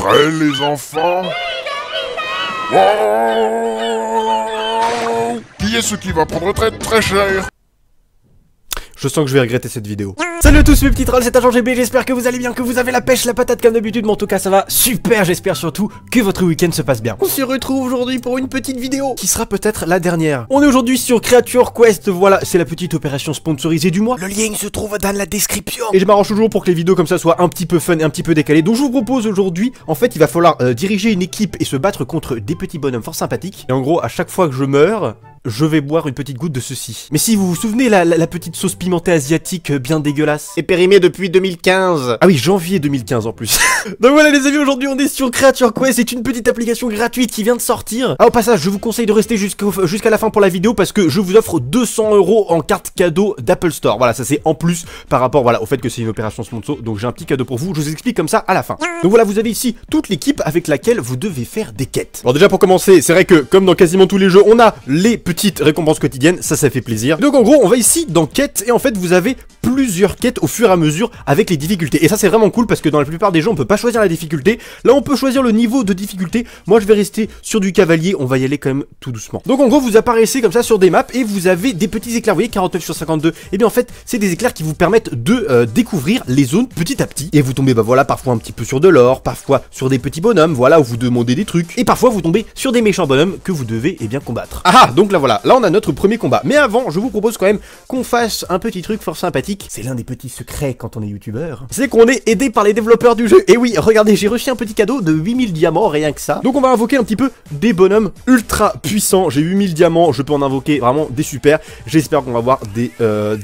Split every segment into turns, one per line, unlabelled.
prêts les enfants? Wow! Qui est ce qui va prendre très cher?
Je sens que je vais regretter cette vidéo. Salut à tous mes petits trolls, c'est Agent GB, j'espère que vous allez bien, que vous avez la pêche, la patate comme d'habitude, mais en tout cas ça va super, j'espère surtout que votre week-end se passe bien. On se retrouve aujourd'hui pour une petite vidéo, qui sera peut-être la dernière. On est aujourd'hui sur Creature Quest, voilà, c'est la petite opération sponsorisée du mois. Le lien se trouve dans la description. Et je m'arrange toujours pour que les vidéos comme ça soient un petit peu fun et un petit peu décalées. Donc je vous propose aujourd'hui, en fait il va falloir diriger une équipe et se battre contre des petits bonhommes fort sympathiques. Et en gros, à chaque fois que je meurs, je vais boire une petite goutte de ceci. Mais si vous vous souvenez, la petite sauce pimentée asiatique bien dégueulasse. Et périmée depuis 2015. Ah oui, janvier 2015 en plus. Donc voilà les amis, aujourd'hui on est sur Creature Quest. C'est une petite application gratuite qui vient de sortir. Ah au passage, je vous conseille de rester jusqu'à la fin pour la vidéo parce que je vous offre 200 € en carte cadeau d'Apple Store. Voilà, ça c'est en plus par rapport voilà, au fait que c'est une opération sponsor. Donc j'ai un petit cadeau pour vous, je vous explique comme ça à la fin. Donc voilà, vous avez ici toute l'équipe avec laquelle vous devez faire des quêtes. Alors déjà pour commencer, c'est vrai que comme dans quasiment tous les jeux, on a les petites récompenses quotidiennes, ça fait plaisir. Donc en gros on va ici dans quêtes et en fait vous avez plusieurs quêtes au fur et à mesure avec les difficultés. Et ça c'est vraiment cool parce que dans la plupart des jeux on peut pas choisir la difficulté. Là on peut choisir le niveau de difficulté. Moi je vais rester sur du cavalier, on va y aller quand même tout doucement. Donc en gros vous apparaissez comme ça sur des maps et vous avez des petits éclairs, vous voyez 49/52. Et bien en fait c'est des éclairs qui vous permettent de découvrir les zones petit à petit. Et vous tombez bah voilà parfois un petit peu sur de l'or, parfois sur des petits bonhommes, voilà où vous demandez des trucs. Et parfois vous tombez sur des méchants bonhommes que vous devez bien combattre. Ah donc là voilà, là on a notre premier combat. Mais avant je vous propose quand même qu'on fasse un petit truc fort sympathique. C'est l'un des petits secrets quand on est youtubeur. C'est qu'on est aidé par les développeurs du jeu. Et oui, regardez, j'ai reçu un petit cadeau de 8000 diamants, rien que ça. Donc on va invoquer un petit peu des bonhommes ultra puissants. J'ai 8000 diamants, je peux en invoquer vraiment des super. J'espère qu'on va voir des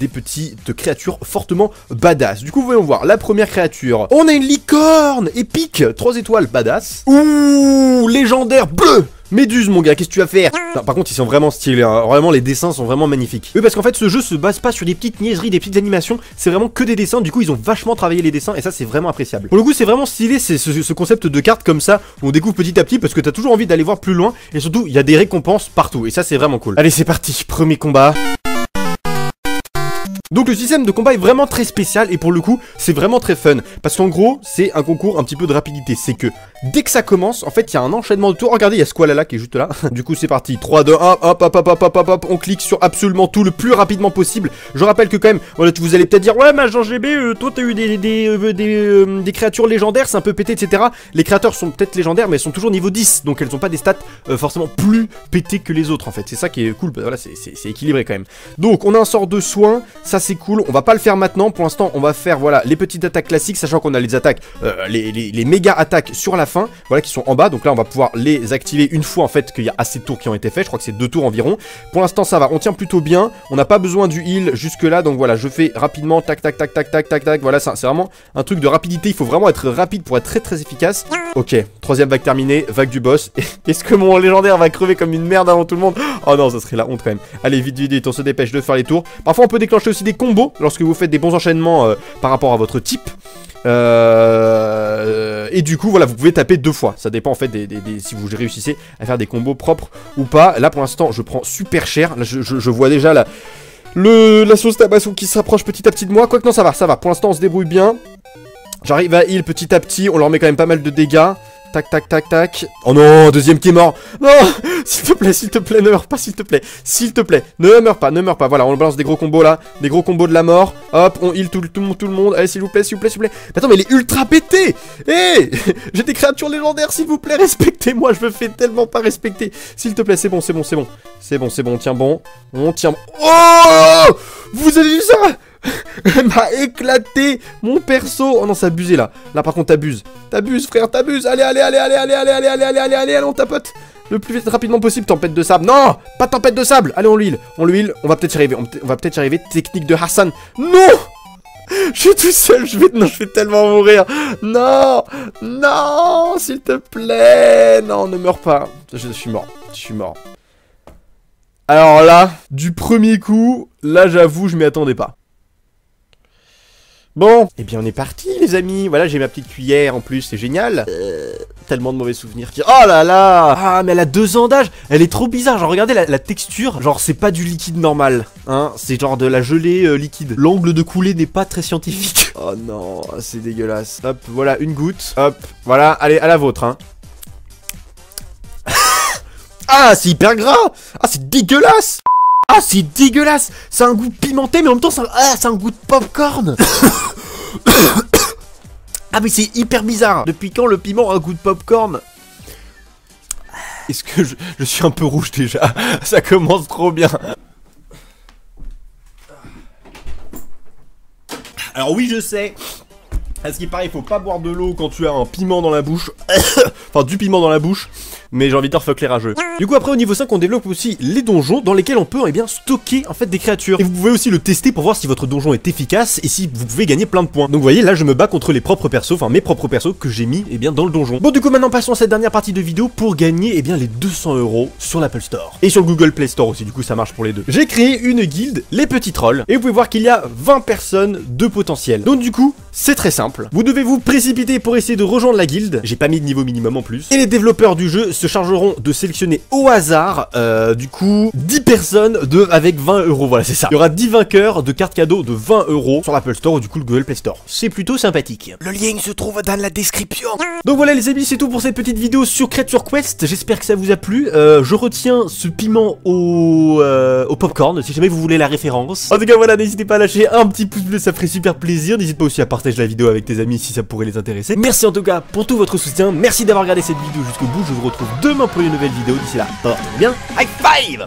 petites créatures fortement badass. Du coup, voyons voir la première créature. On a une licorne épique, 3 étoiles badass. Ouh, légendaire bleu. Méduse mon gars, qu'est-ce que tu vas faire? Non, par contre ils sont vraiment stylés, hein. Vraiment les dessins sont vraiment magnifiques. Oui parce qu'en fait ce jeu se base pas sur des petites niaiseries, des petites animations, c'est vraiment que des dessins, du coup ils ont vachement travaillé les dessins et ça c'est vraiment appréciable. Pour le coup c'est vraiment stylé, c'est ce concept de cartes comme ça, où on découvre petit à petit parce que t'as toujours envie d'aller voir plus loin et surtout il y a des récompenses partout et ça c'est vraiment cool. Allez c'est parti, premier combat. Donc le système de combat est vraiment très spécial et pour le coup c'est vraiment très fun parce qu'en gros c'est un concours un petit peu de rapidité. C'est que dès que ça commence en fait il y a un enchaînement de tours. Regardez il y a Squall là qui est juste là. Du coup c'est parti, 3, 2, 1, hop, on clique sur absolument tout le plus rapidement possible. Je rappelle que quand même, voilà, vous allez peut-être dire ouais mais Agent GB toi t'as eu des créatures légendaires, c'est un peu pété etc. Les créateurs sont peut-être légendaires mais elles sont toujours niveau 10 donc elles ont pas des stats forcément plus pétées que les autres en fait. C'est ça qui est cool, voilà c'est équilibré quand même. Donc on a un sort de soin, ça c'est cool, on va pas le faire maintenant, pour l'instant on va faire voilà les petites attaques classiques, sachant qu'on a les attaques, les méga attaques sur la fin, voilà qui sont en bas, donc là on va pouvoir les activer une fois en fait qu'il y a assez de tours qui ont été faits, je crois que c'est 2 tours environ. Pour l'instant ça va, on tient plutôt bien, on n'a pas besoin du heal jusque là, donc voilà je fais rapidement, tac tac tac tac tac tac tac, voilà c'est vraiment un truc de rapidité, il faut vraiment être rapide pour être très efficace. Ok, troisième vague terminée, vague du boss, est-ce que mon légendaire va crever comme une merde avant tout le monde? Oh non ça serait la honte quand même. Allez vite, on se dépêche de faire les tours. Parfois on peut déclencher aussi des combos lorsque vous faites des bons enchaînements par rapport à votre type. Et du coup voilà vous pouvez taper 2 fois. Ça dépend en fait si vous réussissez à faire des combos propres ou pas. Là pour l'instant je prends super cher. Là je vois déjà la sauce tabasco qui se rapproche petit à petit de moi. Quoique non ça va. Pour l'instant on se débrouille bien. J'arrive à heal petit à petit. On leur met quand même pas mal de dégâts. Tac tac tac tac. Oh non, deuxième qui est mort. Non, s'il te plaît, ne meurs pas, s'il te plaît. S'il te plaît, ne meurs pas. Voilà, on balance des gros combos là, des gros combos de la mort. Hop, on heal tout le monde. Allez, s'il vous plaît. Mais attends, mais il est ultra pété. Hé, j'ai des créatures légendaires, s'il vous plaît, respectez-moi. Je me fais tellement pas respecter. S'il te plaît, c'est bon. On tient bon. Oh, vous avez vu ça? Elle m'a éclaté mon perso. Oh non c'est abusé là. Là par contre t'abuses frère, t'abuses. Allez on tapote le plus vite rapidement possible. Tempête de sable. Non, pas tempête de sable. Allez on l'huile. On va peut-être y arriver. Technique de Hassan. Non, je suis tout seul, je vais tellement mourir. Non, s'il te plaît. Non, ne meurs pas. Je suis mort. Alors là, du premier coup, là j'avoue je m'y attendais pas. Bon, et bien on est parti les amis, voilà j'ai ma petite cuillère en plus, c'est génial. tellement de mauvais souvenirs qui... Oh là là. Ah mais elle a 2 ans d'âge. Elle est trop bizarre, genre regardez la texture. Genre c'est pas du liquide normal, hein. C'est genre de la gelée liquide. L'angle de coulée n'est pas très scientifique. Oh non, c'est dégueulasse. Hop, voilà une goutte. Hop, voilà, allez à la vôtre, hein. Ah c'est hyper gras. Ah c'est dégueulasse. Ah c'est dégueulasse. C'est un goût pimenté mais en même temps c'est un goût de popcorn. Ah mais c'est hyper bizarre. Depuis quand le piment a un goût de popcorn? Est-ce que je suis un peu rouge déjà? Ça commence trop bien. Alors oui je sais. À ce qui paraît il faut pas boire de l'eau quand tu as un piment dans la bouche. Enfin du piment dans la bouche. Mais j'ai envie de dire fuck les rageux. Du coup après au niveau 5 on développe aussi les donjons dans lesquels on peut stocker en fait des créatures. Et vous pouvez aussi le tester pour voir si votre donjon est efficace et si vous pouvez gagner plein de points. Donc vous voyez là je me bats contre les propres persos, enfin mes propres persos que j'ai mis dans le donjon. Bon du coup maintenant passons à cette dernière partie de vidéo pour gagner les 200 € sur l'Apple Store. Et sur le Google Play Store aussi, du coup ça marche pour les deux. J'ai créé une guilde, les petits trolls. Et vous pouvez voir qu'il y a 20 personnes de potentiel. Donc du coup c'est très simple. Vous devez vous précipiter pour essayer de rejoindre la guilde. J'ai pas mis de niveau minimum en plus. Et les développeurs du jeu se chargeront de sélectionner au hasard, du coup, 10 personnes avec 20 €. Voilà, c'est ça. Il y aura 10 vainqueurs de cartes cadeaux de 20 € sur l'Apple Store ou du coup le Google Play Store. C'est plutôt sympathique. Le lien se trouve dans la description. Donc voilà les amis, c'est tout pour cette petite vidéo sur Creature Quest. J'espère que ça vous a plu. Je retiens ce piment au popcorn, si jamais vous voulez la référence. En tout cas voilà, n'hésitez pas à lâcher un petit pouce bleu, ça ferait super plaisir. N'hésite pas aussi à partager la vidéo avec tes amis si ça pourrait les intéresser. Merci en tout cas pour tout votre soutien. Merci d'avoir regardé cette vidéo jusqu'au bout. Je vous retrouve demain pour une nouvelle vidéo. D'ici là, portez-vous bien. High five.